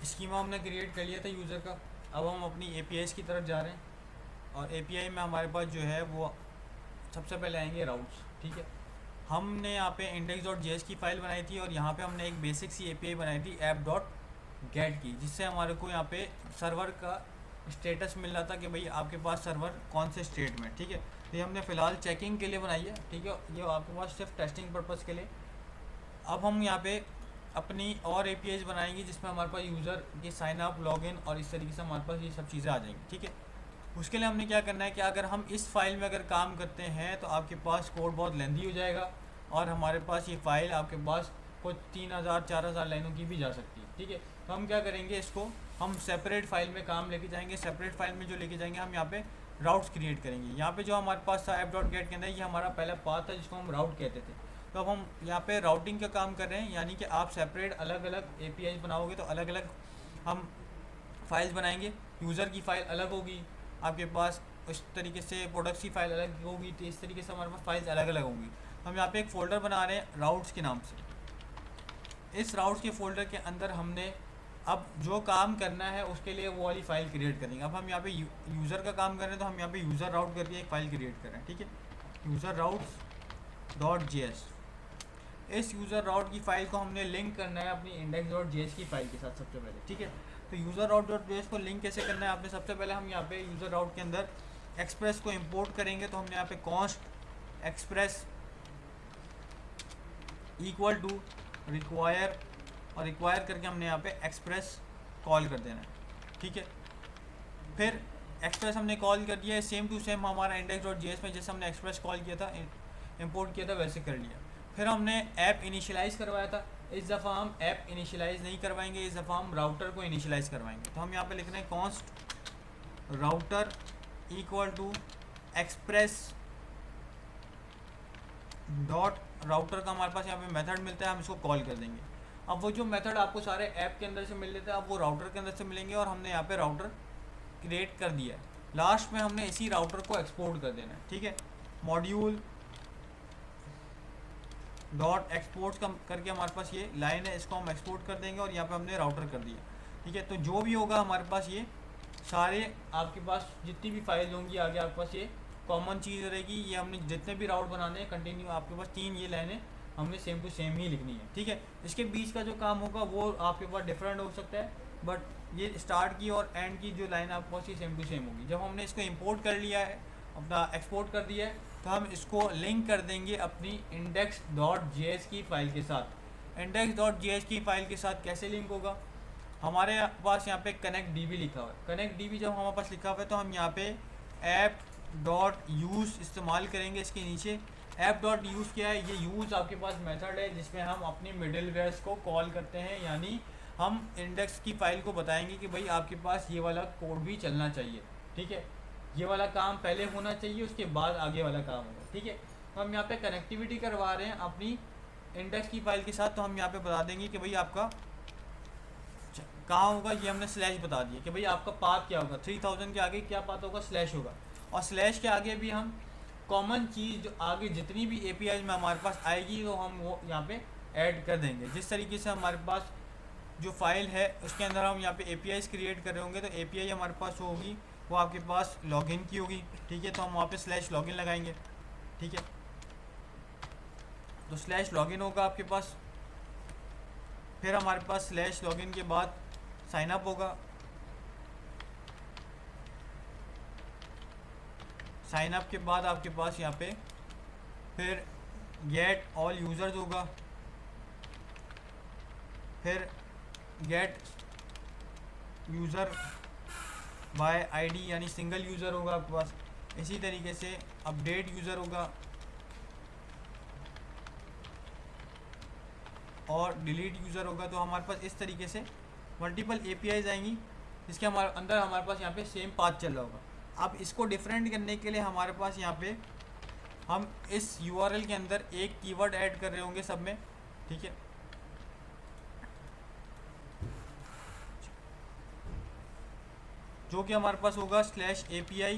Schema हमने create कर लिया था यूज़र का। अब हम अपनी एपीआईज़ की तरफ जा रहे हैं और एपीआई में हमारे पास जो है वो सबसे पहले आएंगे राउट्स। ठीक है, हमने यहाँ पे index.js की फ़ाइल बनाई थी और यहाँ पे हमने एक बेसिक सी एपीआई बनाई थी app.get की, जिससे हमारे को यहाँ पे सर्वर का स्टेटस मिल रहा था कि भाई आपके पास सर्वर कौन से स्टेट में। ठीक है, तो ये हमने फ़िलहाल चेकिंग के लिए बनाई है। ठीक है, ये आपके पास सिर्फ टेस्टिंग पर्पज़ के लिए। अब हम यहाँ पे अपनी और एपीआईज़ बनाएंगे जिसमें हमारे पास यूज़र की साइन अप, लॉगिन और इस तरीके से हमारे पास ये सब चीज़ें आ जाएंगी। ठीक है, उसके लिए हमने क्या करना है कि अगर हम इस फाइल में अगर काम करते हैं तो आपके पास कोड बहुत लेंदी हो जाएगा और हमारे पास ये फ़ाइल आपके पास कुछ 3000-4000 लाइनों की भी जा सकती है। ठीक है, तो हम क्या करेंगे, इसको हम सेपरेट फाइल में काम लेके जाएंगे। सेपरेट फाइल में जो लेके जाएंगे हम यहाँ पे राउट्स क्रिएट करेंगे। यहाँ पे जो हमारे पास था app.get के अंदर, ये हमारा पहला पाथ था जिसको हम राउट कहते थे। तो अब हम यहाँ पे राउटिंग का काम कर रहे हैं, यानी कि आप सेपरेट अलग अलग एपीआई बनाओगे तो अलग अलग हम फाइल्स बनाएंगे। यूज़र की फ़ाइल अलग होगी आपके पास, इस तरीके से प्रोडक्ट्स की फ़ाइल अलग होगी, तो इस तरीके से हमारे पास फाइल्स अलग अलग होंगी। हम यहाँ पे एक फ़ोल्डर बना रहे हैं राउट्स के नाम से। इस राउट्स के फ़ोल्डर के अंदर हमने अब जो काम करना है उसके लिए वो वाली फ़ाइल क्रिएट करेंगे। अब हम यहाँ पे यूज़र का काम कर रहे हैं तो हम यहाँ पे यूज़र राउट करके एक फ़ाइल क्रिएट कर रहे हैं। ठीक है, यूज़र राउट्स डॉट जेएस। इस यूज़र राउट की फ़ाइल को हमने लिंक करना है अपनी index.js की फ़ाइल के साथ सबसे पहले। ठीक है, तो यूज़र राउट डॉट जेएस को लिंक कैसे करना है आपने, सबसे पहले हम यहाँ पे यूज़र राउट के अंदर एक्सप्रेस को इंपोर्ट करेंगे। तो हमने यहाँ पे const express equal to require, और रिक्वायर करके हमने यहाँ पे एक्सप्रेस कॉल कर देना है। ठीक है, फिर एक्सप्रेस हमने कॉल कर दिया है, सेम टू सेम हमारा index.js में जैसे हमने एक्सप्रेस कॉल किया था, इंपोर्ट किया था, वैसे कर लिया। फिर हमने ऐप इनिशियलाइज़ करवाया था, इस दफ़ा हम ऐप इनिशियलाइज़ नहीं करवाएंगे, इस दफ़ा हम राउटर को इनिशियलाइज़ करवाएंगे। तो हम यहाँ पे लिख रहे हैं const router equal to express dot router का हमारे पास यहाँ पे मेथड मिलता है, हम इसको कॉल कर देंगे। अब वो जो मेथड आपको सारे ऐप के अंदर से मिल लेते हैं, अब वो राउटर के अंदर से मिलेंगे और हमने यहाँ पे राउटर क्रिएट कर दिया है। लास्ट में हमने इसी राउटर को एक्सपोर्ट कर देना है। ठीक है, मॉड्यूल डॉट एक्सपोर्ट करके हमारे पास ये लाइन है, इसको हम एक्सपोर्ट कर देंगे और यहाँ पे हमने राउटर कर दिया। ठीक है, तो जो भी होगा हमारे पास ये सारे आपके पास जितनी भी फाइल होंगी आगे आपके पास ये कॉमन चीज़ रहेगी। ये हमने जितने भी राउट बनाने हैं कंटिन्यू आपके पास 3 ये लाइनें हमने सेम टू सेम ही लिखनी है। ठीक है, इसके बीच का जो काम होगा वो आपके पास डिफरेंट हो सकता है, बट ये स्टार्ट की और एंड की जो लाइन आपके पास ये सेम टू सेम होगी। जब हमने इसको इंपोर्ट कर लिया है, अपना एक्सपोर्ट कर दिया है, तो हम इसको लिंक कर देंगे अपनी index.js की फ़ाइल के साथ। index.js की फ़ाइल के साथ कैसे लिंक होगा, हमारे पास यहाँ पे कनेक्ट डीबी लिखा हुआ है। कनेक्ट डीबी जब हमारे पास लिखा हुआ है तो हम यहाँ पे ऐप डॉट यूज़ इस्तेमाल करेंगे। इसके नीचे ऐप डॉट यूज़ क्या है, ये यूज़ आपके पास मेथड है जिसमें हम अपनी मिडलवेयर्स को कॉल करते हैं, यानी हम इंडेक्स की फ़ाइल को बताएंगे कि भाई आपके पास ये वाला कोड भी चलना चाहिए। ठीक है, ये वाला काम पहले होना चाहिए, उसके बाद आगे वाला काम होगा। ठीक है, तो हम यहाँ पे कनेक्टिविटी करवा रहे हैं अपनी इंडेक्स की फ़ाइल के साथ, तो हम यहाँ पे बता देंगे कि भाई आपका कहाँ होगा। ये हमने स्लैश बता दिया कि भाई आपका पाथ क्या होगा, 3000 के आगे क्या पाथ होगा, स्लैश होगा। और स्लैश के आगे भी हम कॉमन चीज़ जो आगे जितनी भी एपीआई में हमारे पास आएगी तो हम वो यहाँ पे ऐड कर देंगे। जिस तरीके से हमारे पास जो फाइल है उसके अंदर हम यहाँ पे एपीआईज क्रिएट कर रहे होंगे, तो एपीआई हमारे पास होगी वो आपके पास लॉगिन की होगी। ठीक है, तो हम वहाँ पे स्लैश लॉगिन लगाएंगे। ठीक है, तो स्लैश लॉगिन होगा आपके पास, फिर हमारे पास स्लैश लॉगिन के बाद साइन अप होगा। साइन अप के बाद आपके पास यहाँ पे फिर गेट ऑल यूज़र्स होगा, फिर गेट यूज़र बाय आईडी यानी सिंगल यूज़र होगा आपके पास। इसी तरीके से अपडेट यूज़र होगा और डिलीट यूज़र होगा। तो हमारे पास इस तरीके से मल्टीपल एपीआईज आएंगी जिसके हमारे अंदर हमारे पास यहाँ पे सेम पाथ चल रहा होगा। अब इसको डिफरेंट करने के लिए हमारे पास यहाँ पे हम इस यूआरएल के अंदर एक कीवर्ड ऐड कर रहे होंगे सब में। ठीक है, जो कि हमारे पास होगा slash API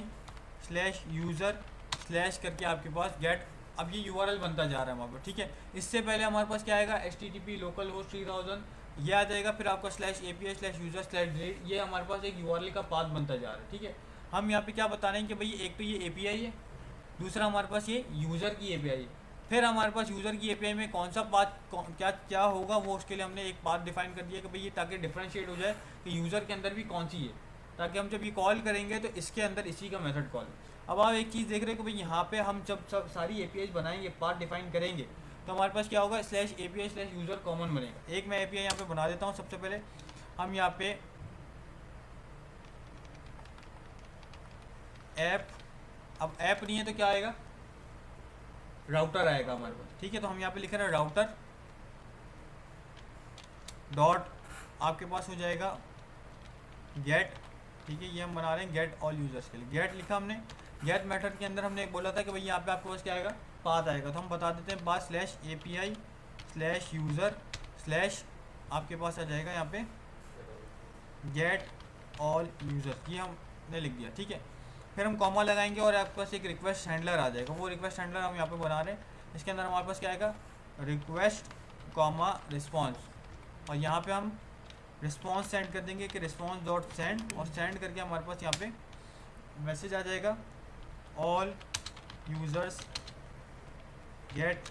slash user slash करके आपके पास गेट। अब ये यूआरएल बनता जा रहा है वहाँ पर। ठीक है, इससे पहले हमारे पास क्या आएगा, HTTP लोकल होस्ट 3000 ये आ जाएगा, फिर आपका /API/user/delete, ये हमारे पास एक URL का पाथ बनता जा रहा है, ठीक है। हम यहाँ पे क्या बता रहे हैं कि भाई एक तो ये API है, दूसरा हमारे पास ये यूज़र की API है। फिर हमारे पास यूज़र की API में कौन सा पाथ क्या क्या होगा, वो उसके लिए हमने एक पाथ डिफाइन कर दिया कि भाई ये, ताकि डिफरेंशिएट हो जाए कि यूज़र के अंदर भी कौन सी है, ताकि हम जब ये कॉल करेंगे तो इसके अंदर इसी का मेथड कॉल है। अब आप एक चीज़ देख रहे हो कि भाई यहाँ पे हम जब सब सारी APIs बनाएंगे, पाथ डिफाइन करेंगे, तो हमारे पास क्या होगा, /API/user कॉमन बनेगा। एक मैं API यहाँ पे बना देता हूँ। सबसे पहले हम यहाँ पे ऐप, अब ऐप नहीं है तो क्या आएगा, राउटर आएगा हमारे पास, ठीक है। तो हम यहाँ पे लिख रहे हैं राउटर डॉट, आपके पास हो जाएगा गेट, ठीक है। ये हम बना रहे हैं गेट ऑल यूजर्स के लिए। गेट लिखा हमने, गेट मेथड के अंदर हमने बोला था कि भाई यहाँ पे आपके पास क्या आएगा, पाथ आएगा। तो हम बता देते हैं पाथ /API/user/ आपके पास आ जाएगा यहाँ पे गेट ऑल यूजर्स, ये हमने लिख दिया, ठीक है। फिर हम कॉमा लगाएंगे और आपके पास एक रिक्वेस्ट हैंडलर आ जाएगा। वो रिक्वेस्ट हैंडलर हम यहाँ पे बना रहे हैं। इसके अंदर हमारे पास क्या आएगा, रिक्वेस्ट कॉमा रिस्पॉन्स, और यहाँ पे हम रिस्पॉन्स सेंड कर देंगे कि response.send, और सेंड करके हमारे पास यहाँ पे मैसेज आ जाएगा ऑल यूजर्स गेट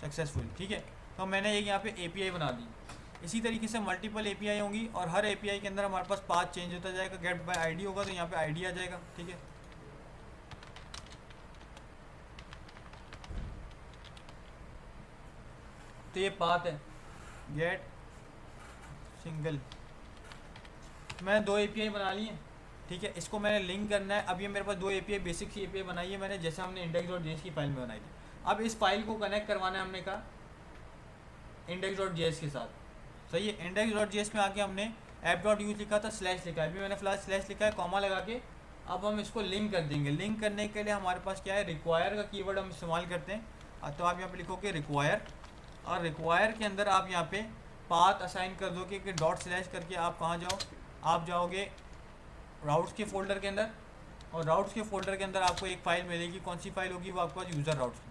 सक्सेसफुल, ठीक है। तो मैंने एक यहाँ पे API बना दी। इसी तरीके से मल्टीपल API होंगी और हर API के अंदर हमारे पास पाथ चेंज होता जाएगा। गेट बाय ID होगा तो यहाँ पे ID आ जाएगा, ठीक है। तो ये पाथ है गेट सिंगल। मैंने 2 API बना लिए, ठीक है। इसको मैंने लिंक करना है। अब ये मेरे पास 2 API, बेसिक सी API बनाई है मैंने, जैसे हमने index.js की फाइल में बनाई थी। अब इस फाइल को कनेक्ट करवाना है हमने कहा index.js के साथ, सही है। index.js में आके हमने app.use लिखा था, स्लैश लिखा है, अभी मैंने फिलहाल स्लैश लिखा है, कॉमा लगा के अब हम इसको लिंक कर देंगे। लिंक करने के लिए हमारे पास क्या है, रिक्वायर का कीवर्ड हम इस्तेमाल करते हैं। तो आप यहाँ पे लिखोगे रिक्वायर, और रिक्वायर के अंदर आप यहाँ पे पाथ असाइन कर दोगे कि // करके आप कहाँ जाओ, आप जाओगे राउट्स के फोल्डर के अंदर, और राउट्स के फोल्डर के अंदर आपको एक फ़ाइल मिलेगी। कौन सी फाइल होगी, वो आपके पास यूज़र राउट्स की,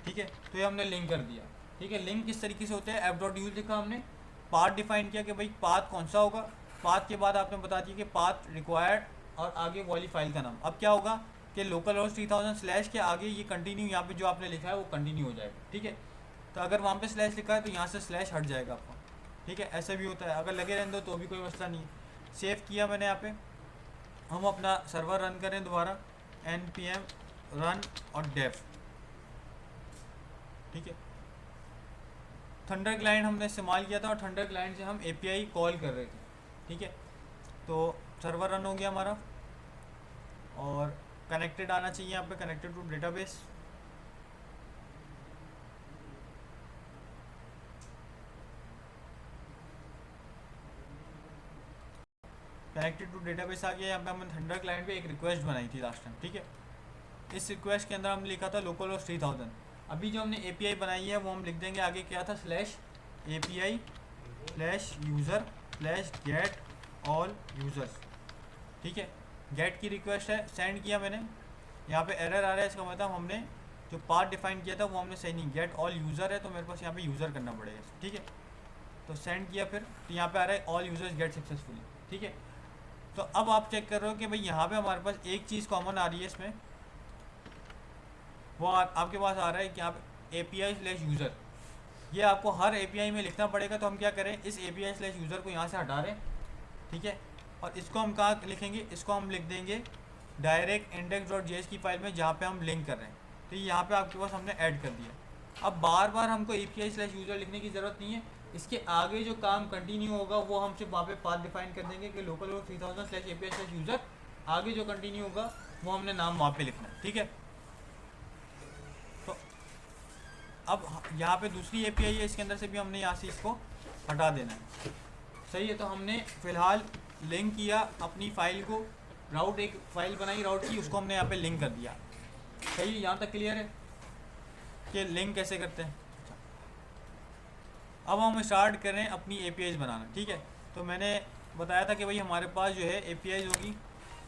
ठीक है। तो ये हमने लिंक कर दिया, ठीक है। लिंक किस तरीके से होते हैं, app.use लिखा हमने, पाथ डिफाइन किया कि भाई पाथ कौन सा होगा, पाथ के बाद आपने बता दिया कि पाथ रिक्वायर्ड और आगे वाली फाइल का नाम। अब क्या होगा कि लोकल होस्ट 3000 स्लैश के आगे ये कंटिन्यू, यहाँ पे जो आपने लिखा है वो कंटिन्यू हो जाएगा, ठीक है। तो अगर वहाँ पे स्लैश लिखा है तो यहाँ से स्लैश हट जाएगा आपका, ठीक है। ऐसा भी होता है, अगर लगे रहने दो तो भी कोई मसला नहीं है। सेव किया मैंने यहाँ पे, हम अपना सर्वर रन करें दोबारा, npm रन और dev, ठीक है। थंडर क्लाइंट हमने इस्तेमाल किया था और थंडर क्लाइंट से हम API कॉल कर रहे थे, ठीक है। तो सर्वर रन हो गया हमारा और कनेक्टेड आना चाहिए यहाँ पे, connected to database. Connected to database आ गया। यहाँ पे हमने थंडर क्लाइंट पे एक रिक्वेस्ट बनाई थी लास्ट टाइम, ठीक है। इस रिक्वेस्ट के अंदर हमने लिखा था लोकल होस्ट 3000। अभी जो हमने API बनाई है वो हम लिख देंगे आगे, क्या था, /API/user/get all users, ठीक है। गेट की रिक्वेस्ट है, सेंड किया मैंने, यहाँ पे एरर आ रहा है, इसका मतलब हमने जो पाथ डिफाइन किया था वो हमने सही नहीं, गेट ऑल यूज़र है तो मेरे पास यहाँ पे यूज़र करना पड़ेगा, ठीक है। तो सेंड किया, फिर तो यहाँ पे आ रहा है ऑल यूजर्स गेट सक्सेसफुली, ठीक है। तो अब आप चेक कर रहे हो कि भाई यहाँ पे हमारे पास एक चीज़ कॉमन आ रही है इसमें, वो आपके पास आ रहा है कि यहाँ पे API/user, ये आपको हर API में लिखना पड़ेगा। तो हम क्या करें, इस API/user को यहाँ से हटा रहे हैं, ठीक है। और इसको हम कहाँ लिखेंगे, इसको हम लिख देंगे डायरेक्ट index.js की फाइल में जहाँ पे हम लिंक कर रहे हैं। तो यहाँ पे आपके पास हमने ऐड कर दिया। अब बार बार हमको API/user लिखने की ज़रूरत नहीं है। इसके आगे जो काम कंटिन्यू होगा वो हम सिर्फ वहाँ पे पाथ डिफाइन कर देंगे कि लोकल होस्ट 3000/API/user, आगे जो कंटिन्यू होगा वो हमने नाम वहाँ पे लिखना है, ठीक है। तो अब यहाँ पे दूसरी API है, इसके अंदर से भी हमने यहाँ से इसको हटा देना है, सही है। तो हमने फ़िलहाल लिंक किया अपनी फ़ाइल को, राउट एक फ़ाइल बनाई राउट की, उसको हमने यहाँ पे लिंक कर दिया, सही है। यहाँ तक क्लियर है कि लिंक कैसे करते हैं। अब हम स्टार्ट करें अपनी APIs बनाना, ठीक है। तो मैंने बताया था कि भाई हमारे पास जो है APIs होगी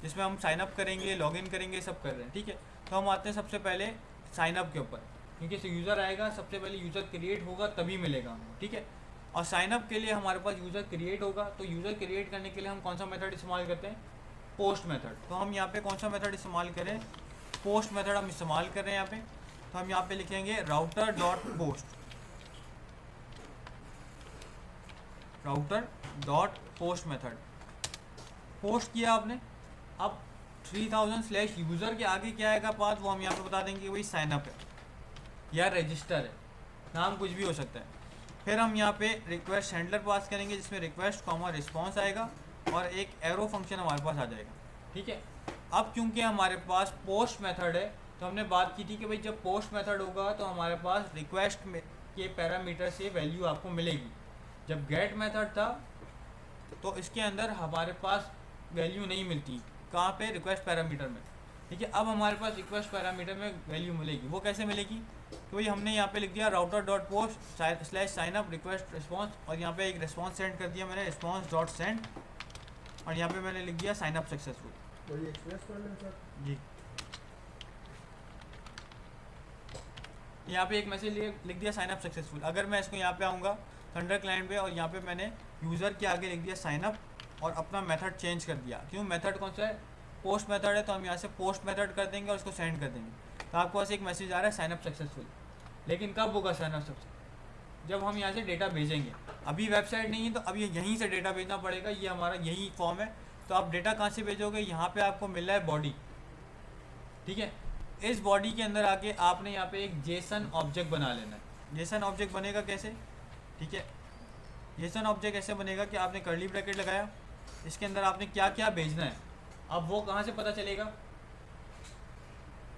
जिसमें हम साइनअप करेंगे, लॉगिन करेंगे, सब कर रहे हैं, ठीक है। तो हम आते हैं सबसे पहले साइनअप के ऊपर। क्योंकि यूज़र आएगा सबसे पहले यूज़र क्रिएट होगा तभी मिलेगा हमको, ठीक है। और साइनअप के लिए हमारे पास यूज़र क्रिएट होगा, तो यूज़र क्रिएट करने के लिए हम कौन सा मेथड इस्तेमाल करते हैं, पोस्ट मेथड। तो हम यहाँ पे कौन सा मेथड इस्तेमाल करें, पोस्ट मेथड हम इस्तेमाल कर रहे हैं यहाँ पे। तो हम यहाँ पे लिखेंगे router dot post, router dot post method. Post किया आपने, अब 3000/यूज़र के आगे क्या आएगा पाथ, वो हम यहाँ पे बता देंगे कि वही साइनअप है या रजिस्टर है, नाम कुछ भी हो सकता है। फिर हम यहाँ पे रिक्वेस्ट हैंडलर पास करेंगे जिसमें रिक्वेस्ट कॉमा रिस्पॉन्स आएगा और एक एरो फंक्शन हमारे पास आ जाएगा, ठीक है। अब क्योंकि हमारे पास पोस्ट मेथड है तो हमने बात की थी कि भाई जब पोस्ट मेथड होगा तो हमारे पास रिक्वेस्ट के पैरामीटर से वैल्यू आपको मिलेगी। जब गेट मेथड था तो इसके अंदर हमारे पास वैल्यू नहीं मिलती, कहाँ पे, रिक्वेस्ट पैरामीटर में, ठीक है। अब हमारे पास रिक्वेस्ट पैरामीटर में वैल्यू मिलेगी। वो कैसे मिलेगी, तो भाई हमने यहाँ पे लिख दिया router dot post slash signup request response, और यहाँ पे एक रिस्पॉन्स सेंड कर दिया मैंने, रिस्पॉन्स डॉट सेंड, और यहाँ पे मैंने लिख दिया साइनअप सक्सेसफुल। वही एक्सप्रेस कर लें सर जी, यहाँ पे एक मैसेज लिख दिया साइनअप सक्सेसफुल। अगर मैं इसको यहाँ पे आऊँगा थंडर क्लाइंट पे और यहाँ पे मैंने यूज़र के आगे लिख दिया साइनअप और अपना मेथड चेंज कर दिया, क्यों, मेथड कौन सा है, पोस्ट मेथड है, तो हम यहाँ से पोस्ट मेथड कर देंगे और उसको सेंड कर देंगे। तो आपको पास एक मैसेज आ रहा है साइनअप सक्सेसफुल। लेकिन कब होगा साइनअप सक्सेसफुल, जब हम यहाँ से डेटा भेजेंगे। अभी वेबसाइट नहीं है तो अभी यहीं से डेटा भेजना पड़ेगा, ये हमारा यही फॉर्म है। तो आप डेटा कहाँ से भेजोगे, यहाँ पे आपको मिल रहा है बॉडी, ठीक है। इस बॉडी के अंदर आके आपने यहाँ पे एक जेसन ऑब्जेक्ट बना लेना है। जेसन ऑब्जेक्ट बनेगा कैसे, ठीक है, जेसन ऑब्जेक्ट ऐसे बनेगा कि आपने कर्ली ब्रैकेट लगाया, इसके अंदर आपने क्या क्या भेजना है। अब वो कहाँ से पता चलेगा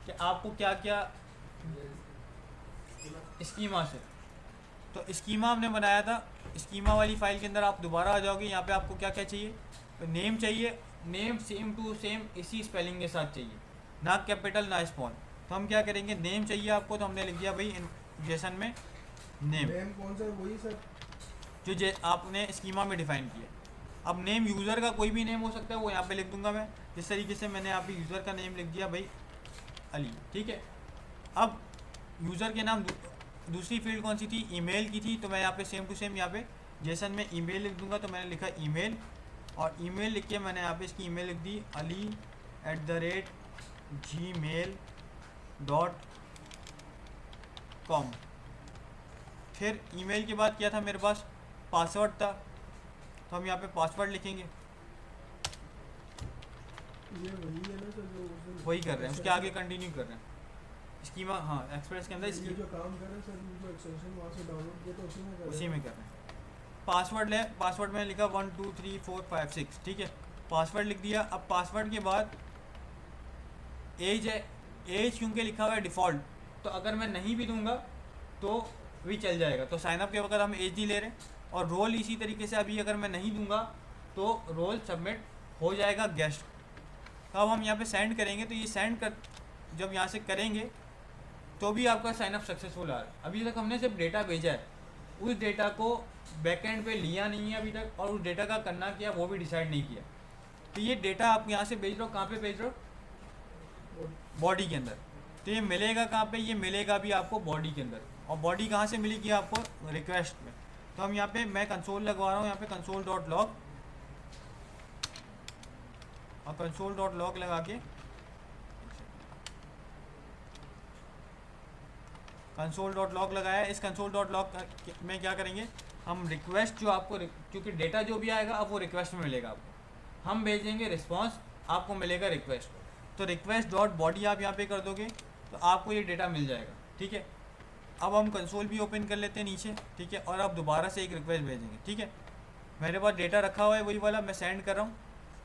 कि आपको क्या क्या, स्कीमा से। तो स्कीमा हमने बनाया था, स्कीमा वाली फाइल के अंदर आप दोबारा आ जाओगे, यहाँ पे आपको क्या क्या चाहिए, तो नेम चाहिए, नेम सेम टू सेम इसी स्पेलिंग के साथ चाहिए, ना कैपिटल ना स्मॉल। तो हम क्या करेंगे, नेम चाहिए आपको, तो हमने लिख दिया भाई जेसन में नेम कौन सा, वही सर जो आपने स्कीमा में डिफाइन किया। अब नेम यूज़र का कोई भी नेम हो सकता है, वो यहाँ पे लिख दूंगा मैं। जिस तरीके से मैंने यहाँ पे यूज़र का नेम लिख दिया भाई अली, ठीक है। अब यूज़र के नाम दूसरी फील्ड कौन सी थी, ईमेल की थी, तो मैं यहाँ पे सेम टू सेम यहाँ पे जेसन में ईमेल लिख दूंगा। तो मैंने लिखा ईमेल, और ईमेल लिख के मैंने यहाँ पे इसकी ईमेल लिख दी ali@gmail.com। फिर ईमेल के बाद क्या था मेरे पास, पासवर्ड था, तो हम यहाँ पे पासवर्ड लिखेंगे, ये वही है ना सर जो वही कर रहे हैं, उसके आगे कंटिन्यू कर रहे हैं स्कीमा, हाँ एक्सप्रेस के अंदर ये जो काम कर रहे हैं सर, जो एक्सटेंशन वहाँ से डाउनलोड किया तो उसी में कर रहे हैं। उसी में कर रहे हैं। पासवर्ड ले, पासवर्ड में लिखा 1 2 3 4 5 6, ठीक है, पासवर्ड लिख दिया। अब पासवर्ड के बाद एज है, एज क्योंकि लिखा हुआ है डिफ़ॉल्ट, तो अगर मैं नहीं भी दूंगा तो भी चल जाएगा। तो साइनअप के वक्त हम एज ही ले रहे हैं, और रोल इसी तरीके से अभी अगर मैं नहीं दूंगा तो रोल सबमिट हो जाएगा गेस्ट। तो अब हम यहाँ पे सेंड करेंगे, तो ये सेंड कर जब यहाँ से करेंगे तो भी आपका साइनअप सक्सेसफुल आ रहा है। अभी तक हमने सिर्फ डेटा भेजा है, उस डेटा को बैकएंड पे लिया नहीं है अभी तक, और उस डेटा का करना क्या वो भी डिसाइड नहीं किया। तो ये डेटा आप यहाँ से भेज रहे हो, कहाँ पे भेज रहे हो, बॉडी के अंदर। तो ये मिलेगा कहाँ पे, ये मिलेगा भी आपको बॉडी के अंदर। और बॉडी कहाँ से मिलेगी आपको, रिक्वेस्ट में। तो हम यहाँ पे मैं कंसोल लगवा रहा हूँ, यहाँ पे कंसोल डॉट लॉग, और कंसोल डॉट लॉग लगा के कंसोल डॉट लॉग लगाया। इस कंसोल डॉट लॉग में क्या करेंगे, हम रिक्वेस्ट जो आपको, क्योंकि डेटा जो भी आएगा अब वो रिक्वेस्ट में मिलेगा आपको, हम भेजेंगे रिस्पॉन्स, आपको मिलेगा रिक्वेस्ट। तो रिक्वेस्ट डॉट बॉडी आप यहाँ पे कर दोगे तो आपको ये डेटा मिल जाएगा, ठीक है। अब हम कंसोल भी ओपन कर लेते हैं नीचे, ठीक है, और अब दोबारा से एक रिक्वेस्ट भेजेंगे, ठीक है। मेरे पास डेटा रखा हुआ है वही वाला, मैं सेंड कर रहा हूँ,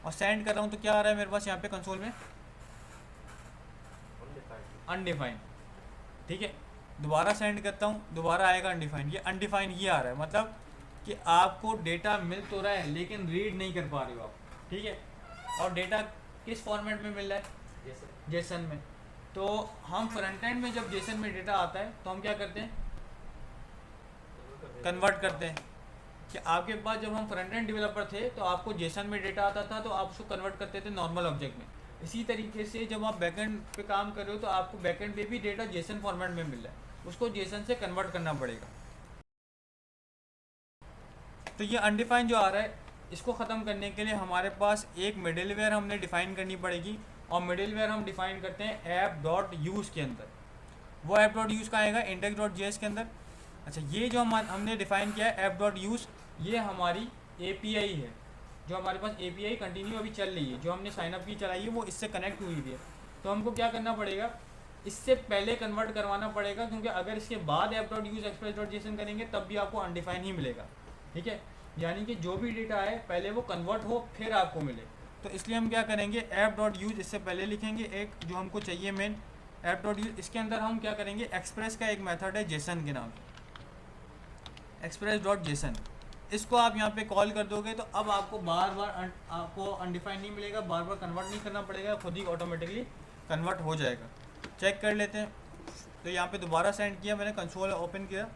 और सेंड कर रहा हूँ तो क्या आ रहा है मेरे पास यहाँ पे कंसोल में, अनडिफाइंड, ठीक है। दोबारा सेंड करता हूँ, दोबारा आएगा अनडिफाइंड। ये अनडिफाइंड ये आ रहा है, मतलब कि आपको डेटा मिल तो रहा है लेकिन रीड नहीं कर पा रहे हो आप, ठीक है। और डेटा किस फॉर्मेट में मिल रहा है, जेसन में। तो हम फ्रंट एंड में जब जेसन में डेटा आता है तो हम क्या करते हैं, कन्वर्ट करते हैं। कि आपके पास जब हम फ्रंट एंड डेवलपर थे तो आपको जेसन में डेटा आता था तो आप उसको कन्वर्ट करते थे नॉर्मल ऑब्जेक्ट में। इसी तरीके से जब आप बैकएंड पे काम कर रहे हो तो आपको बैकएंड पे भी डेटा जेसन फॉर्मेट में मिल रहा है। उसको जेसन से कन्वर्ट करना पड़ेगा। तो ये अनडिफाइंड जो आ रहा है, इसको ख़त्म करने के लिए हमारे पास एक मिडिलवेयर हमने डिफ़ाइन करनी पड़ेगी, और मिडिलवेयर हम डिफ़ाइन करते हैं ऐप डॉट यूज़ के अंदर। वो ऐप डॉट यूज़ का आएगा इंडेक्स डॉट जेएस के अंदर। अच्छा, ये जो हमने डिफ़ाइन किया है ऐप डॉट यूज़, ये हमारी एपीआई है, जो हमारे पास एपीआई कंटिन्यू अभी चल रही है, जो हमने साइनअप की चलाई है वो इससे कनेक्ट हुई हुई है। तो हमको क्या करना पड़ेगा, इससे पहले कन्वर्ट करवाना पड़ेगा, क्योंकि अगर इसके बाद app dot use express dot JSON करेंगे तब भी आपको अनडिफाइन ही मिलेगा। ठीक है, यानी कि जो भी डेटा है पहले वो कन्वर्ट हो फिर आपको मिले। तो इसलिए हम क्या करेंगे, ऐप डॉट यूज़ इससे पहले लिखेंगे एक जो हमको चाहिए मेन ऐप डॉट यूज़। इसके अंदर हम क्या करेंगे, एक्सप्रेस का एक मेथड है जेसन के नाम से, एक्सप्रेस डॉट जेसन। इसको आप यहाँ पे कॉल कर दोगे तो अब आपको बार बार आपको अनडिफाइंड नहीं मिलेगा, बार बार कन्वर्ट नहीं करना पड़ेगा, खुद ही ऑटोमेटिकली कन्वर्ट हो जाएगा। चेक कर लेते हैं। तो यहाँ पे दोबारा सेंड किया मैंने, कंसोल ओपन किया,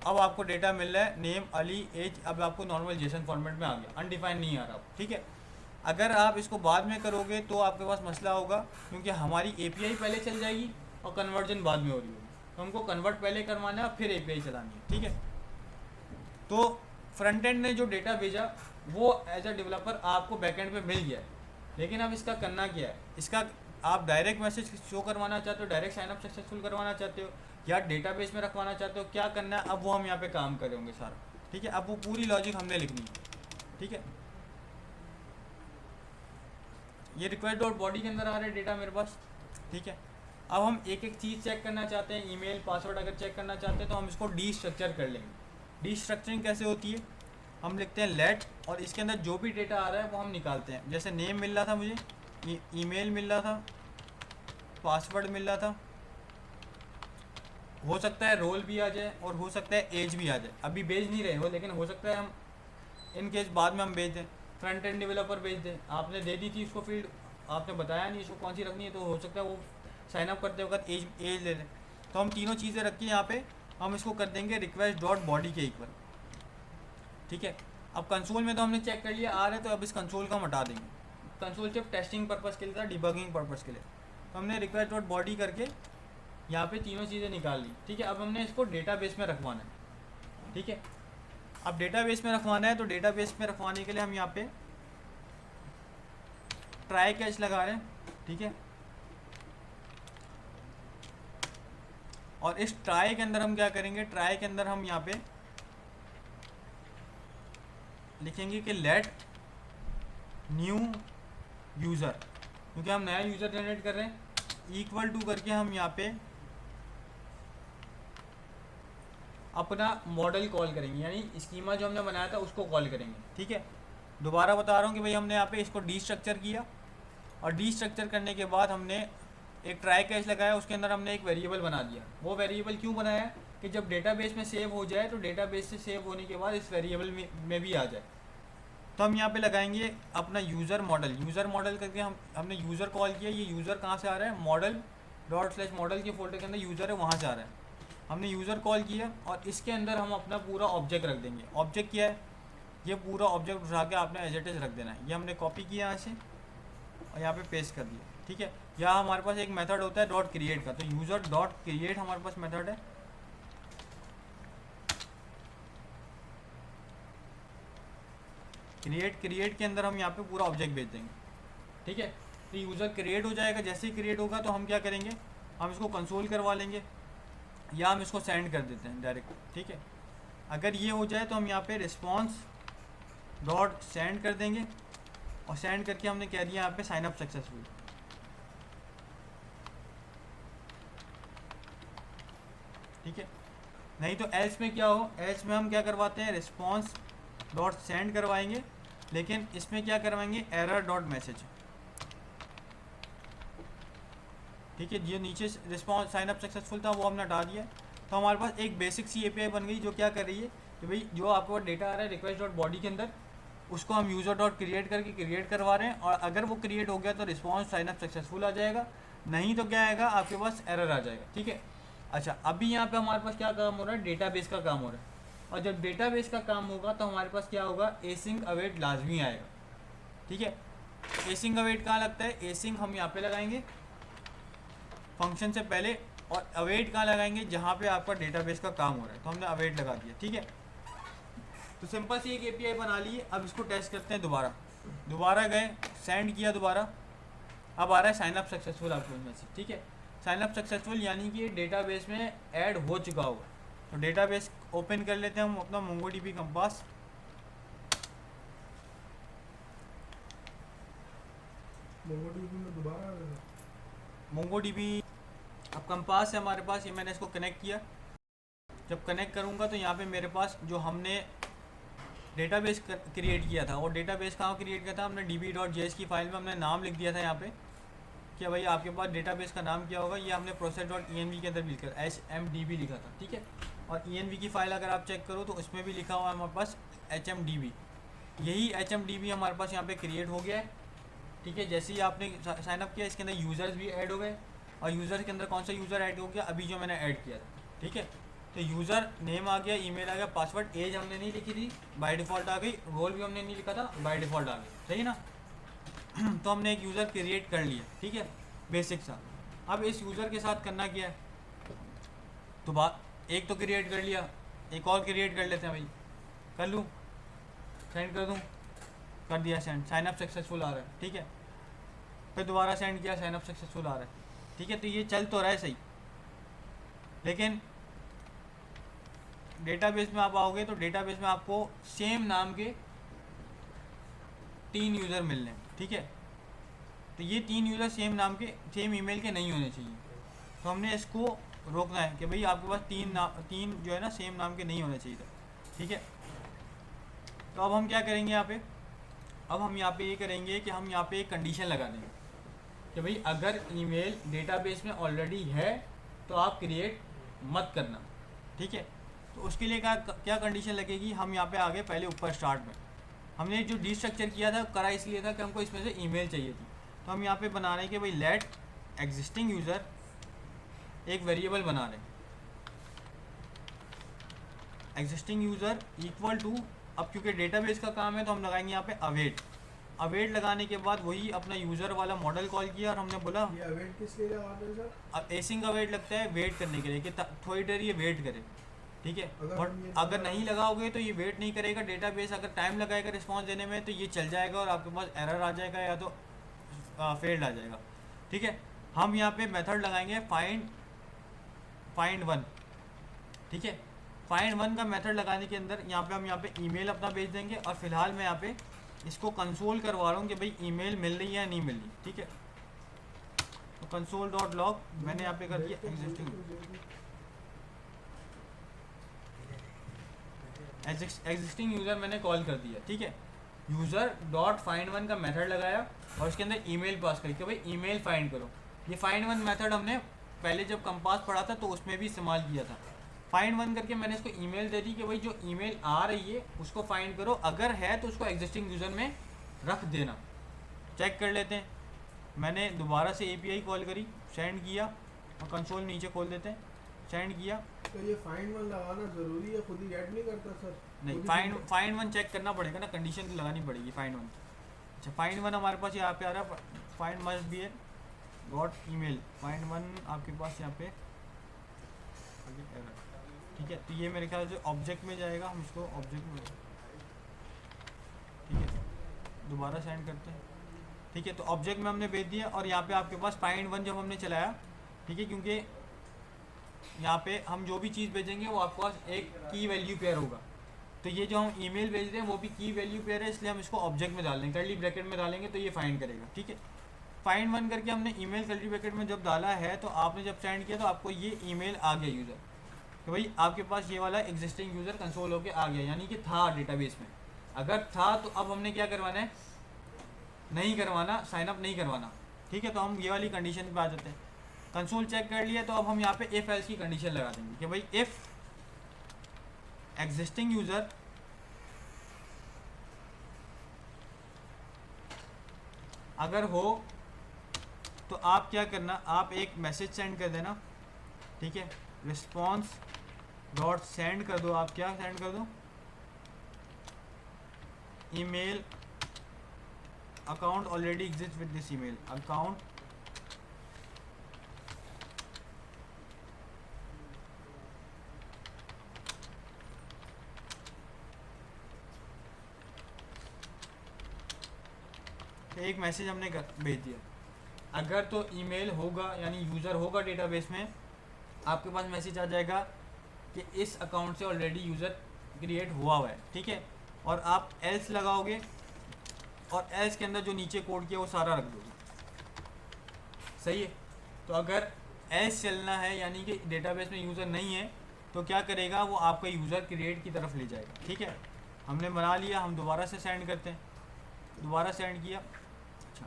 अब आपको डेटा मिल रहा है नेम अली एज, अब आपको नॉर्मल जेसन फॉर्मेट में आ गया, अनडिफाइंड नहीं आ रहा। ठीक है, अगर आप इसको बाद में करोगे तो आपके पास मसला होगा, क्योंकि हमारी एपीआई पहले चल जाएगी और कन्वर्जन बाद में हो रही होगी। तो हमको कन्वर्ट पहले करवाना है फिर एपीआई चलानी है। ठीक है, तो फ्रंट एंड ने जो डेटा भेजा वो एज अ डेवलपर आपको बैकएंड पे मिल गया है, लेकिन अब इसका करना क्या है, इसका आप डायरेक्ट मैसेज शो करवाना चाहते हो, डायरेक्ट साइनअप सक्सेसफुल करवाना चाहते हो, या डेटाबेस में रखवाना चाहते हो, क्या करना है अब वो हम यहाँ पे काम कर रहे होंगे सारा। ठीक है, अब वो पूरी लॉजिक हमने लिखनी है। ठीक है, ये रिक्वेस्ट डॉट बॉडी के अंदर आ रहा है डेटा मेरे पास। ठीक है, अब हम एक एक चीज़ चेक करना चाहते हैं, ईमेल पासवर्ड अगर चेक करना चाहते हैं तो हम इसको डी स्ट्रक्चर कर लेंगे। डी स्ट्रक्चरिंग कैसे होती है, हम लिखते हैं लेट, और इसके अंदर जो भी डेटा आ रहा है वो हम निकालते हैं। जैसे नेम मिल रहा था मुझे, ईमेल मिल रहा था, पासवर्ड मिल रहा था, हो सकता है रोल भी आ जाए और हो सकता है एज भी आ जाए। अभी भेज नहीं रहे हो, लेकिन हो सकता है हम इन केस बाद में हम भेज दें, फ्रंट एंड डेवलपर भेज दें। आपने दे दी थी इसको फील्ड, आपने बताया नहीं इसको कौन सी रखनी है, तो हो सकता है वो साइनअप करते वक्त एज ले लें। तो हम तीनों चीज़ें रख के यहाँ पे हम इसको कर देंगे रिक्वेस्ट डॉट बॉडी के इक्वल। ठीक है, अब कंसोल में तो हमने चेक कर लिया आ रहा है, तो अब इस कंसोल का हम हटा देंगे। कंसोल सिर्फ टेस्टिंग पर्पज़ के लिए था, डिबगिंग पर्पज़ के लिए। तो हमने रिक्वेस्ट डॉट बॉडी करके यहाँ पे तीनों चीज़ें निकाल ली। ठीक है, अब हमने इसको डेटाबेस में रखवाना है। ठीक है, अब डेटाबेस में रखवाना है, तो डेटाबेस में रखवाने के लिए हम यहाँ पे ट्राई कैच लगा रहे हैं। ठीक है, और इस ट्राई के अंदर हम क्या करेंगे, ट्राई के अंदर हम यहाँ पे लिखेंगे कि लेट न्यू यूज़र, क्योंकि हम नया यूज़र जनरेट कर रहे हैं, इक्वल टू करके हम यहाँ पे अपना मॉडल कॉल करेंगे, यानी स्कीमा जो हमने बनाया था उसको कॉल करेंगे। ठीक है, दोबारा बता रहा हूँ कि भाई हमने यहाँ पे इसको डी स्ट्रक्चर किया, और डी स्ट्रक्चर करने के बाद हमने एक ट्राई कैच लगाया, उसके अंदर हमने एक वेरिएबल बना दिया। वो वेरिएबल क्यों बनाया कि जब डेटाबेस में सेव हो जाए तो डेटाबेस से सेव होने के बाद इस वेरिएबल में भी आ जाए। तो हम यहाँ पे लगाएंगे अपना यूज़र मॉडल। यूज़र मॉडल करके हमने यूज़र कॉल किया। ये यूज़र कहाँ से आ रहा है, मॉडल डॉट स्लैश मॉडल के फोल्डर के अंदर यूज़र है, वहाँ से आ रहा है। हमने यूज़र कॉल किया और इसके अंदर हम अपना पूरा ऑब्जेक्ट रख देंगे। ऑब्जेक्ट क्या है, ये पूरा ऑब्जेक्ट उठा के आपने एज इट इज़ रख देना है। ये हमने कॉपी किया यहाँ से और यहाँ पे पेस्ट कर दिया। ठीक है, यहाँ हमारे पास एक मेथड होता है डॉट क्रिएट का, तो यूज़र डॉट क्रिएट हमारे पास मेथड है। क्रिएट के अंदर हम यहाँ पे पूरा ऑब्जेक्ट भेज देंगे। ठीक है, तो यूज़र क्रिएट हो जाएगा। जैसे ही क्रिएट होगा तो हम क्या करेंगे, हम इसको कंसोल करवा लेंगे या हम इसको सेंड कर देते हैं डायरेक्ट। ठीक है, अगर ये हो जाए तो हम यहाँ पे रिस्पॉन्स डॉट सेंड कर देंगे, और सेंड करके हमने कह दिया यहाँ पे साइन अप सक्सेसफुल। ठीक है, नहीं तो एल्स में क्या हो, एल्स में हम क्या करवाते हैं, रिस्पॉन्स डॉट सेंड करवाएंगे, लेकिन इसमें क्या करवाएंगे, एरर डॉट मैसेज। ठीक है, जो नीचे रिस्पॉन्स साइन अप सक्सेसफुल था वो हमने हटा दिया। तो हमारे पास एक बेसिक सी एपीआई बन गई जो क्या कर रही है कि भाई जो आपको डेटा आ रहा है रिक्वेस्ट डॉट बॉडी के अंदर, उसको हम यूज़र डॉट क्रिएट करके क्रिएट करवा रहे हैं, और अगर वो क्रिएट हो गया तो रिस्पॉन्स साइन अप सक्सेसफुल आ जाएगा, नहीं तो क्या आएगा, आपके पास एरर आ जाएगा। ठीक है, अच्छा अभी यहाँ पे हमारे पास क्या काम हो रहा है, डेटाबेस का काम हो रहा है, और जब डेटाबेस का काम होगा तो हमारे पास क्या होगा, एसिंग अवेट लाजमी आएगा। ठीक है, एसिंग अवेट कहाँ लगता है, एसिंग हम यहाँ पे लगाएंगे फंक्शन से पहले, और अवेट कहाँ लगाएंगे, जहाँ पे आपका डेटाबेस का काम हो रहा है, तो हमने अवेट लगा दिया। ठीक है, तो सिंपल सी एक एपीआई बना ली है। अब इसको टेस्ट करते हैं। दोबारा गए, सेंड किया दोबारा, अब आ रहा है साइन अप सक्सेसफुल आपको मैसेज। ठीक है, साइन अप सक्सेसफुल यानी कि डेटाबेस में ऐड हो चुका होगा। तो डेटाबेस ओपन कर लेते हैं हम अपना मोंगोडीबी कंपास। मोंगोडीबी में दोबारा आ गया। मोंगोडीबी अब कंपास है हमारे पास, ये मैंने इसको कनेक्ट किया। जब कनेक्ट करूँगा तो यहाँ पे मेरे पास जो हमने डेटाबेस क्रिएट किया था, और डेटाबेस कहाँ क्रिएट किया था, हमने db.js की फाइल में हमने नाम लिख दिया था यहाँ पे कि भाई आपके पास डेटाबेस का नाम क्या होगा। ये हमने process.env के अंदर भी लिखा HMDB लिखा था। ठीक है, और env की फ़ाइल अगर आप चेक करो तो उसमें भी लिखा हुआ है हमारे पास HMDB। यही HMDB हमारे पास यहाँ पे क्रिएट हो गया है। ठीक है, जैसे ही आपने साइनअप किया इसके अंदर यूज़र्स भी ऐड हो गए, और यूज़र के अंदर कौन सा यूज़र ऐड हो गया, अभी जो मैंने ऐड किया था। ठीक है, तो यूज़र नेम आ गया, ईमेल आ गया, पासवर्ड, एज हमने नहीं लिखी थी, बाय डिफ़ॉल्ट आ गई, रोल भी हमने नहीं लिखा था, बाय डिफ़ॉल्ट आ गई। सही ना। तो हमने एक यूज़र क्रिएट कर लिया। ठीक है, बेसिक सा। अब इस यूज़र के साथ करना क्या है, तो बात एक तो क्रिएट कर लिया, एक और क्रिएट कर लेते हैं भाई। कर लूँ, सेंड कर दूँ, कर दिया सेंड, साइन अप सक्सेसफुल आ रहा है। ठीक है, फिर दोबारा सेंड किया, साइन अप सक्सेसफुल आ रहा है। ठीक है, तो ये चल तो रहा है सही, लेकिन डेटाबेस में आप आओगे तो डेटाबेस में आपको सेम नाम के 3 यूज़र मिल रहे हैं। ठीक है, तो ये 3 यूज़र सेम नाम के, सेम ईमेल के नहीं होने चाहिए। तो हमने इसको रोकना है कि भाई आपके पास 3 जो है ना सेम नाम के नहीं होने चाहिए था। ठीक है, तो अब हम क्या करेंगे यहाँ पे, अब हम यहाँ पे ये करेंगे कि हम यहाँ पे एक कंडीशन लगा देंगे कि भाई अगर ईमेल डेटाबेस में ऑलरेडी है तो आप क्रिएट मत करना। ठीक है, तो उसके लिए क्या कंडीशन लगेगी, हम यहाँ पे आगे पहले ऊपर स्टार्ट में हमने जो डिस्ट्रक्चर किया था करा इसलिए था कि हमको इसमें से ईमेल चाहिए थी। तो हम यहाँ पे बना रहे हैं कि भाई लेट एग्जिस्टिंग यूज़र, एक वेरिएबल बना रहे हैं एग्जिस्टिंग यूज़र इक्वल टू, अब क्योंकि डेटाबेस का काम है तो हम लगाएंगे यहाँ पे अवेट। अवेट लगाने के बाद वही अपना यूज़र वाला मॉडल कॉल किया और हमने बोला ये अवेट किस लिए लगाते हैं सर? अब एसिंग अवेट लगता है वेट करने के लिए कि थोड़ी देर ये वेट करे। ठीक है, और अगर नहीं लगाओगे तो ये वेट नहीं करेगा डेटाबेस, अगर टाइम लगाएगा रिस्पॉन्स देने में तो ये चल जाएगा और आपके पास एरर आ जाएगा या तो फेल्ड आ जाएगा। ठीक है, हम यहाँ पे मेथड लगाएंगे फाइंड वन। ठीक है, फाइंड वन का मेथड लगाने के अंदर यहाँ पे हम यहाँ पे ईमेल अपना भेज देंगे, और फिलहाल मैं यहाँ पे इसको कंसोल करवा रहा हूँ कि भाई ईमेल मिल रही है या नहीं मिल रही। ठीक है, तो कंसोल डॉट लॉग मैंने यहाँ पे कर दिया एग्जिस्टिंग यूज़र मैंने कॉल कर दिया। ठीक है, यूज़र डॉट फाइंड वन का मेथड लगाया और उसके अंदर ईमेल पास करी कि भाई ईमेल फाइंड करो। ये फाइंड वन मेथड हमने पहले जब कंपास पढ़ा था तो उसमें भी इस्तेमाल किया था। फाइंड वन करके मैंने इसको ईमेल दे दी कि भाई जो ईमेल आ रही है उसको फाइंड करो, अगर है तो उसको एग्जिस्टिंग यूज़र में रख देना। चेक कर लेते हैं, मैंने दोबारा से एपीआई कॉल करी, सेंड किया, और कंसोल नीचे खोल देते हैं, सेंड किया। तो ये फाइंड वन लगाना जरूरी है, खुद ही ऐड नहीं करता सर? नहीं, फाइंड वन चेक करना पड़ेगा ना, कंडीशन तो लगानी पड़ेगी फाइंड वन। अच्छा, फाइंड वन हमारे पास यहाँ पे आ रहा है, find must be got email, find one आपके पास यहाँ पे एरर। ठीक है, तो ये मेरे ख्याल से ऑब्जेक्ट में जाएगा, हम इसको ऑब्जेक्ट में, ठीक है, दोबारा सेंड करते हैं। ठीक है, तो ऑब्जेक्ट में हमने भेज दिया, और यहाँ पे आपके पास फाइंड वन जब हमने चलाया, ठीक है, क्योंकि यहाँ पे हम जो भी चीज़ भेजेंगे वो आपके पास एक की वैल्यू पेयर होगा, तो ये जो हम ईमेल भेज रहे हैं वो भी की वैल्यू पेयर है, इसलिए हम इसको ऑब्जेक्ट में डाल देंगे, कर्ली ब्रैकेट में डालेंगे तो ये फाइंड करेगा। ठीक है, फाइंड वन करके हमने ईमेल कर्ली ब्रैकेट में जब डाला है तो आपने जब सेंड किया तो आपको ये ईमेल आ गया यूज़र कि भाई आपके पास ये वाला एग्जिस्टिंग यूज़र कंसोल होके आ गया, यानी कि था डेटाबेस में। अगर था तो अब हमने क्या करवाना है, नहीं करवाना, साइन अप नहीं करवाना। ठीक है, तो हम ये वाली कंडीशन पे आ जाते हैं। कंसोल चेक कर लिया, तो अब हम यहाँ पे इफ एल्स की कंडीशन लगा देंगे कि भाई इफ एग्जिस्टिंग यूज़र अगर हो तो आप क्या करना, आप एक मैसेज सेंड कर देना। ठीक है, रिस्पॉन्स डॉट सेंड कर दो, आप क्या सेंड कर दो, email account already exist with this email, account तो एक मैसेज हमने भेज दिया। अगर तो ईमेल होगा यानी यूज़र होगा डेटाबेस में, आपके पास मैसेज आ जाएगा कि इस अकाउंट से ऑलरेडी यूज़र क्रिएट हुआ है, ठीक है। और आप एल्स लगाओगे और एल्स के अंदर जो नीचे कोड किया वो सारा रख दोगे, सही है। तो अगर एल्स चलना है यानी कि डेटाबेस में यूज़र नहीं है तो क्या करेगा, वो आपका यूज़र क्रिएट की तरफ ले जाएगा, ठीक है। हमने बना लिया, हम दोबारा से सेंड करते हैं, दोबारा सेंड किया, अच्छा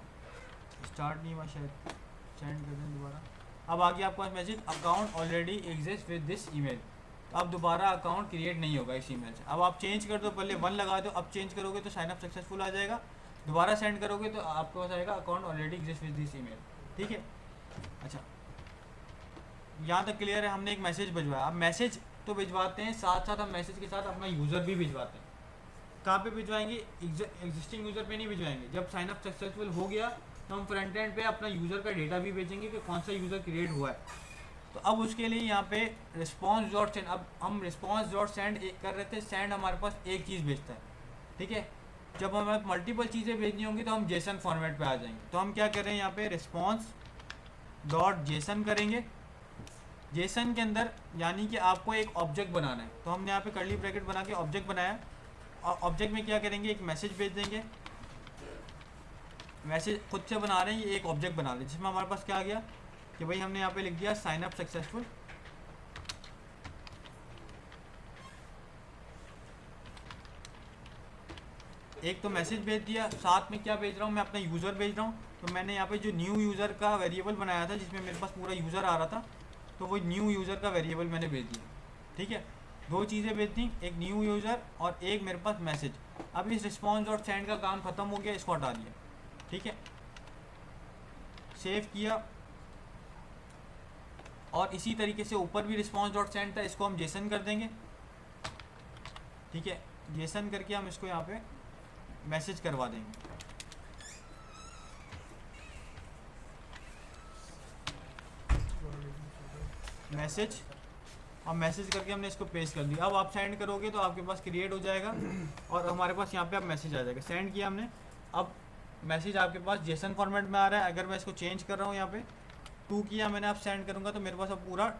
स्टार्ट नहीं हुआ शायद, सेंड कर दें दोबारा। अब आ गया आपके पास message account already exist with this email. अब दोबारा अकाउंट क्रिएट नहीं होगा इस ईमेल से। अब आप चेंज कर दो, पहले 1 लगा दो, अब चेंज करोगे तो साइन अप सक्सेसफुल आ जाएगा, दोबारा सेंड करोगे तो आपके पास आएगा account already exist with this email, ठीक है। अच्छा यहाँ तक क्लियर है, हमने एक मैसेज भिजवाया। अब मैसेज तो भिजवाते हैं, साथ साथ हम मैसेज के साथ अपना यूज़र भी भिजवाते हैं। कहाँ पे भिजवाएंगे, एग्जिस्टिंग यूज़र पे नहीं भिजवाएंगे। जब साइन अप सक्सेसफुल हो गया तो हम फ्रंट एंड पे अपना यूज़र का डेटा भी भेजेंगे कि कौन सा यूज़र क्रिएट हुआ है। तो अब उसके लिए यहाँ पे रिस्पॉन्स डॉट सेंड, अब हम रिस्पॉन्स डॉट सेंड कर रहे थे, सेंड हमारे पास एक चीज़ भेजता है, ठीक है। जब हमें मल्टीपल चीज़ें भेजनी होंगी तो हम जेसन फॉर्मेट पे आ जाएंगे। तो हम क्या कर रहे हैं, यहाँ पे रिस्पॉन्स डॉट जेसन करेंगे। जेसन के अंदर यानी कि आपको एक ऑब्जेक्ट बनाना है, तो हमने यहाँ पे कर्ली ब्रैकेट बना के ऑब्जेक्ट बनाया। और ऑब्जेक्ट में क्या करेंगे, एक मैसेज भेज देंगे। मैसेज खुद से बना रहे हैं, ये एक ऑब्जेक्ट बना दें जिसमें हमारे पास क्या आ गया कि भाई हमने यहाँ पे लिख दिया साइन अप सक्सेसफुल। एक तो मैसेज भेज दिया, साथ में क्या भेज रहा हूँ मैं, अपना यूज़र भेज रहा हूँ। तो मैंने यहाँ पे जो न्यू यूज़र का वेरिएबल बनाया था जिसमें मेरे पास पूरा यूज़र आ रहा था, तो वो न्यू यूज़र का वेरिएबल मैंने भेज दिया, ठीक है। 2 चीज़ें भेज दी, एक न्यू यूज़र और एक मेरे पास मैसेज। अब इस रिस्पॉन्स और सेंड का काम ख़त्म हो गया, इसको हटा दिया, ठीक है। सेव किया और इसी तरीके से ऊपर भी रिस्पॉन्स डॉट सेंड था, इसको हम जेसन कर देंगे, ठीक है। जेसन करके हम इसको यहाँ पे मैसेज करवा देंगे। मैसेज और मैसेज करके हमने इसको पेस्ट कर दिया। अब आप सेंड करोगे तो आपके पास क्रिएट हो जाएगा और हमारे पास यहाँ पे अब मैसेज आ जाएगा। सेंड किया हमने, अब मैसेज आपके पास जेसन फॉर्मेट में आ रहा है। अगर मैं इसको चेंज कर रहा हूँ, यहाँ पे 2 किया मैंने, अब सेंड करूँगा तो मेरे पास अब पूरा